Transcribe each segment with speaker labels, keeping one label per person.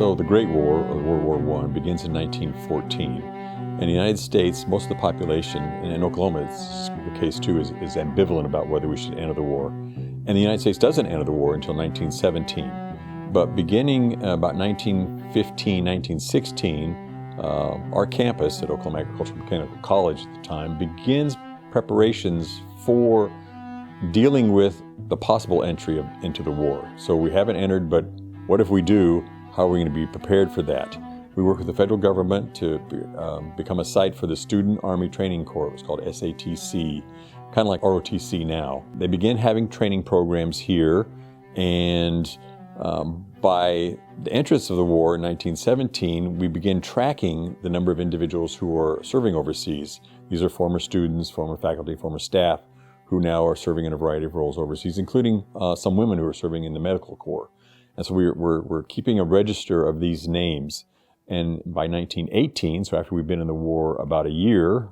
Speaker 1: So the Great War, or World War I, begins in 1914. In the United States, most of the population, and in Oklahoma it's the case too, is ambivalent about whether we should enter the war. And the United States doesn't enter the war until 1917. But beginning about 1915, 1916, our campus at Oklahoma Agricultural Mechanical College at the time begins preparations for dealing with the possible entry into the war. So we haven't entered, but what if we do? How are we going to be prepared for that? We work with the federal government to become a site for the Student Army Training Corps. It was called SATC, kind of like ROTC now. They began having training programs here, and by the entrance of the war in 1917, we began tracking the number of individuals who are serving overseas. These are former students, former faculty, former staff who now are serving in a variety of roles overseas, including some women who are serving in the medical corps. And so we're keeping a register of these names. And by 1918, so after we've been in the war about a year,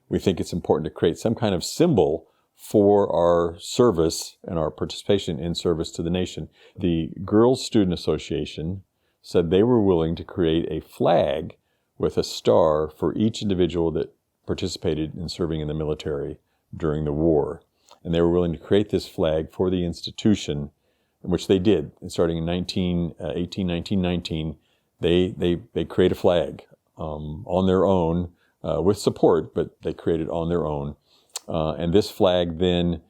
Speaker 1: we think it's important to create some kind of symbol for our service and our participation in service to the nation. The Girls Student Association said they were willing to create a flag with a star for each individual that participated in serving in the military during the war. And they were willing to create this flag for the institution, which they did. And starting in 1918, 1919, they create a flag on their own with support, but they created on their own. And this flag then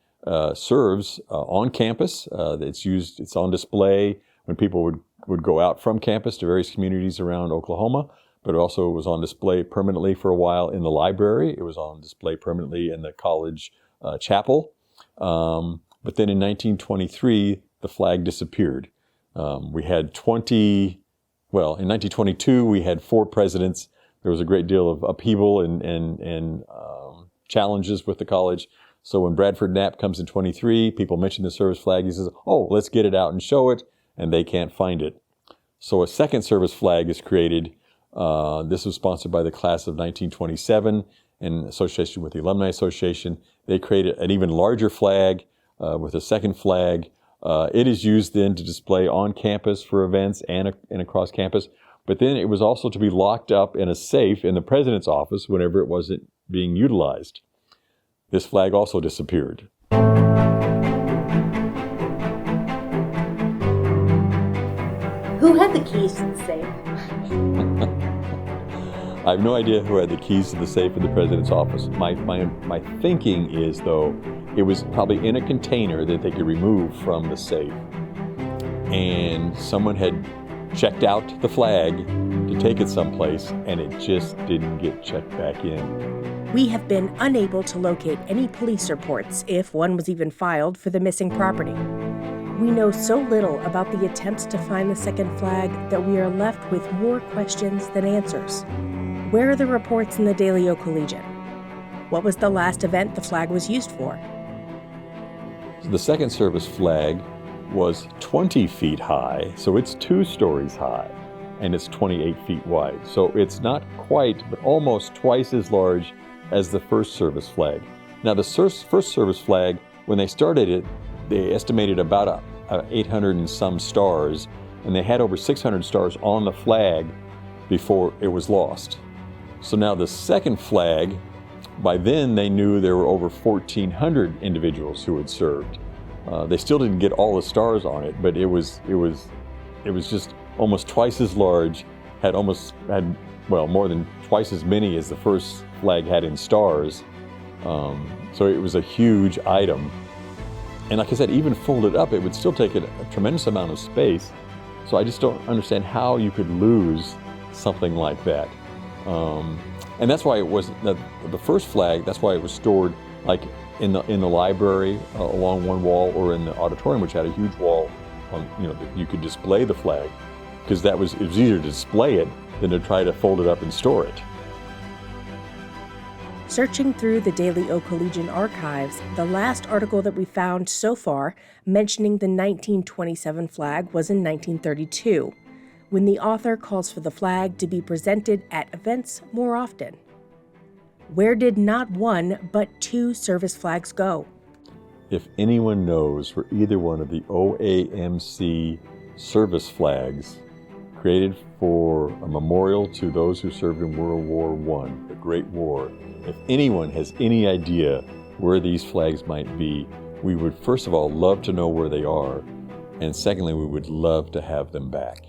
Speaker 1: serves on campus. It's on display when people would go out from campus to various communities around Oklahoma, but it also was on display permanently for a while in the library. It was on display permanently in the college chapel. But then in 1923, the flag disappeared. We had in 1922, we had 4 presidents. There was a great deal of upheaval and challenges with the college. So when Bradford Knapp comes in 23, people mention the service flag. He says, let's get it out and show it, and they can't find it. So a second service flag is created. This was sponsored by the class of 1927 in association with the Alumni Association. They created an even larger flag with a second flag. It is used then to display on campus for events and across campus. But then it was also to be locked up in a safe in the president's office whenever it wasn't being utilized. This flag also disappeared.
Speaker 2: Who had the keys to the safe?
Speaker 1: I have no idea who had the keys to the safe in the president's office. My thinking is, though, it was probably in a container that they could remove from the safe. And someone had checked out the flag to take it someplace, and it just didn't get checked back in.
Speaker 3: We have been unable to locate any police reports, if one was even filed, for the missing property. We know so little about the attempts to find the second flag that we are left with more questions than answers. Where are the reports in the Daily Oak-Collegian? What was the last event the flag was used for?
Speaker 1: The second service flag was 20 feet high, so it's 2 stories high, and it's 28 feet wide. So it's not quite, but almost twice as large as the first service flag. Now the first service flag, when they started it, they estimated about 800 and some stars, and they had over 600 stars on the flag before it was lost. So now the second flag, by then they knew there were over 1,400 individuals who had served. They still didn't get all the stars on it, but it was just almost twice as large, had more than twice as many as the first flag had in stars. So it was a huge item. And like I said, even folded up, it would still take a tremendous amount of space. So I just don't understand how you could lose something like that. And that's why it was the first flag. That's why it was stored like in the library along one wall, or in the auditorium, which had a huge wall that you could display the flag, because it was easier to display it than to try to fold it up and store it.
Speaker 3: Searching through the Daily Oak-Collegian archives, the last article that we found so far mentioning the 1927 flag was in 1932, when the author calls for the flag to be presented at events more often. Where did not 1 but 2 service flags go?
Speaker 1: If anyone knows where either one of the OAMC service flags created for a memorial to those who served in World War I, the Great War. If anyone has any idea where these flags might be, we would first of all love to know where they are, and secondly, we would love to have them back.